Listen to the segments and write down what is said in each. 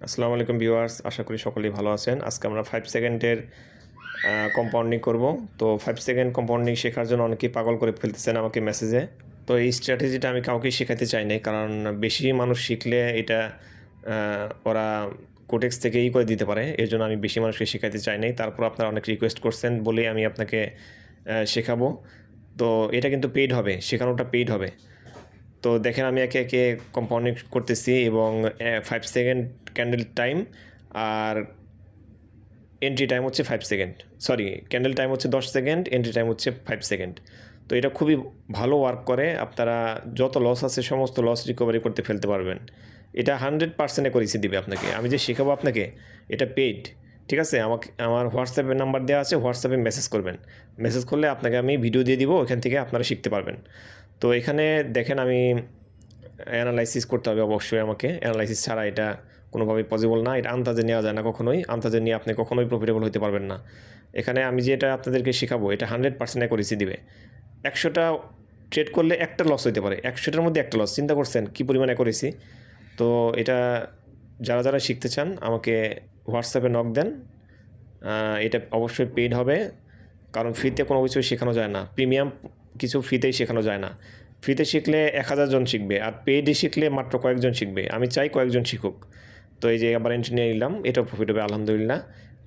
আসসালামু আলাইকুম ভিউয়ার্স, আশা করি সকলেই ভালো আছেন। আজকে আমরা 5 সেকেন্ডের কম্পাউন্ডিং করব। তো 5 সেকেন্ড কম্পাউন্ডিং শেখার জন্য অনেকেই পাগল করে ফেলতেছেন আমাকে মেসেজে। তো এই স্ট্র্যাটেজিটা আমি কাউকেই শেখাতে চাই নাই, কারণ বেশি মানুষ শিখলে এটা ওরা কোটেক্স থেকেই করে দিতে পারে। এর জন্য আমি বেশি মানুষকে শেখাতে চাই নাই। তারপর আপনারা অনেক রিকোয়েস্ট করছেন বলেই আমি আপনাকে শেখাবো। তো এটা কিন্তু পেইড হবে, শেখানোটা পেইড হবে। তো দেখেন আমি একে একে কম্পাউন্ডিং করতেছি এবং 5 সেকেন্ড ক্যান্ডেল টাইম আর এন্ট্রি টাইম হচ্ছে 5 সেকেন্ড, সরি ক্যান্ডেল টাইম হচ্ছে 10 সেকেন্ড, এন্ট্রি টাইম হচ্ছে 5 সেকেন্ড। তো এটা খুবই ভালো ওয়ার্ক করে। আপনারা যত লস আছে সমস্ত লস রিকভারি করতে ফেলতে পারবেন। এটা 100% করেছি দিবে আপনাকে। আমি যে শেখাবো আপনাকে এটা পেইড, ঠিক আছে? আমার হোয়াটসঅ্যাপের নাম্বার দেওয়া আছে, হোয়াটসঅ্যাপে মেসেজ করবেন। মেসেজ করলে আপনাকে আমি ভিডিও দিয়ে দিব, ওইখান থেকে আপনারা শিখতে পারবেন। তো এখানে দেখেন আমি অ্যানালাইসিস করতে হবে অবশ্যই আমাকে। অ্যানালাইসিস ছাড়া এটা কোনোভাবেই পসিবল না। এটা আন্দাজে নেওয়া যায় না কখনোই। আন্দাজে নিয়ে আপনি কখনোই প্রফিটেবল হতে পারবেন না। এখানে আমি যেটা আপনাদেরকে শেখাবো এটা 100% অ্যাকুরেসি দিবে। 100টা ট্রেড করলে একটা লস হতে পারে, 100টার মধ্যে একটা লস। চিন্তা করছেন কী পরিমাণ অ্যাকুরেসি? তো এটা যারা যারা শিখতে চান আমাকে হোয়াটসঅ্যাপে নক দেন। এটা অবশ্যই পেইড হবে, কারণ ফ্রিতে কোনো কিছুই শেখানো যায় না। প্রিমিয়াম কিছু ফ্রিতেই শেখানো যায় না। ফ্রিতে শিখলে 1000 জন শিখবে, আর পেইডে শিখলে মাত্র কয়েকজন শিখবে। আমি চাই কয়েকজন শিখুক। তো এই যে আবার এন্ট্রি নিয়ে নিলাম, এটাও প্রফিট হবে আলহামদুলিল্লাহ।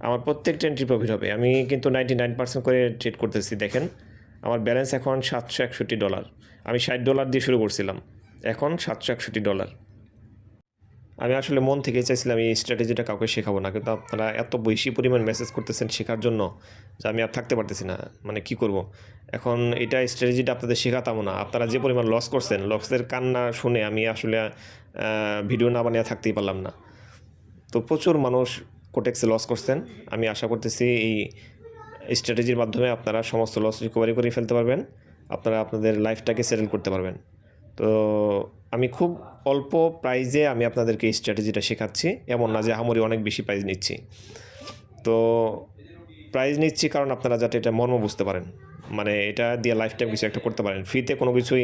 আমার প্রত্যেকটা এন্ট্রি প্রফিট হবে। আমি কিন্তু 99% করে ট্রেড করতেছি। দেখেন আমার ব্যালেন্স এখন $761। আমি $60 দিয়ে শুরু করছিলাম, এখন $761। আমি আসলে মন থেকে চাইছিলাম এই স্ট্র্যাটেজিটা কাউকে শেখাবো না, কিন্তু আপনারা এত বেশি পরিমাণ মেসেজ করতেছেন শেখার জন্য যে আমি আর থাকতে পারতেছি না। মানে কি করব এখন? এটা স্ট্র্যাটেজিটা আপনাদের শেখাতামও না। আপনারা যে পরিমাণ লস করছেন, লসের কান্না শুনে আমি আসলে ভিডিও না বানিয়ে থাকতেই পারলাম না। তো প্রচুর মানুষ কোটেক্সে লস করছেন। আমি আশা করতেছি এই স্ট্র্যাটেজির মাধ্যমে আপনারা সমস্ত লস রিকভারি করে ফেলতে পারবেন, আপনারা আপনাদের লাইফটাকে সেটেল করতে পারবেন। তো আমি খুব অল্প প্রাইজে আমি আপনাদেরকে এই স্ট্র্যাটেজিটা শেখাচ্ছি। এমন না যে আহামরি অনেক বেশি প্রাইজ নিচ্ছি। তো প্রাইজ নিচ্ছি কারণ আপনারা যাতে এটা মর্ম বুঝতে পারেন, মানে এটা দিয়ে লাইফ টাইম কিছু একটা করতে পারেন। ফ্রিতে কোনো কিছুই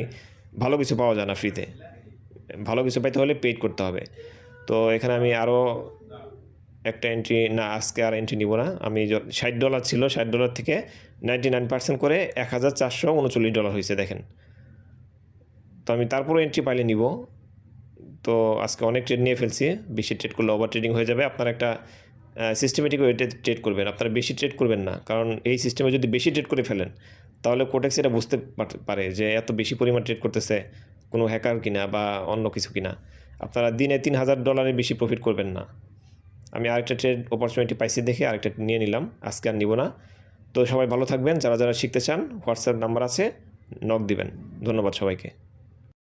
ভালো কিছু পাওয়া যায় না। ফ্রিতে ভালো কিছু পাইতে হলে পেইড করতে হবে। তো এখানে আমি আরও একটা এন্ট্রি, না আজকে আর এন্ট্রি নিব না। আমি $60 ছিল, $60 থেকে 99% করে $1439 হয়েছে দেখেন। তো আমি তারপরে এন্ট্রি পাইলে নিব। তো আজকে অনেক ট্রেড নিয়ে ফেলছি। বেশি ট্রেড করলে ওভার ট্রেডিং হয়ে যাবে। আপনারা একটা সিস্টেমেটিক ওয়েতে ট্রেড করবেন। আপনারা বেশি ট্রেড করবেন না, কারণ এই সিস্টেমে যদি বেশি ট্রেড করে ফেলেন তাহলে কোটেক্স এটা বুঝতে পারে যে এত বেশি পরিমাণ ট্রেড করতেছে কোনো হ্যাকার কিনা বা অন্য কিছু কিনা। আপনারা দিনে $3000 বেশি প্রফিট করবেন না। আমি আরেকটা ট্রেড অপরচুনিটি পাইছি দেখে আরেকটা নিয়ে নিলাম, আজকে আর নিব না। তো সবাই ভালো থাকবেন। যারা যারা শিখতে চান হোয়াটসঅ্যাপ নাম্বার আছে, নক দিবেন। ধন্যবাদ সবাইকে।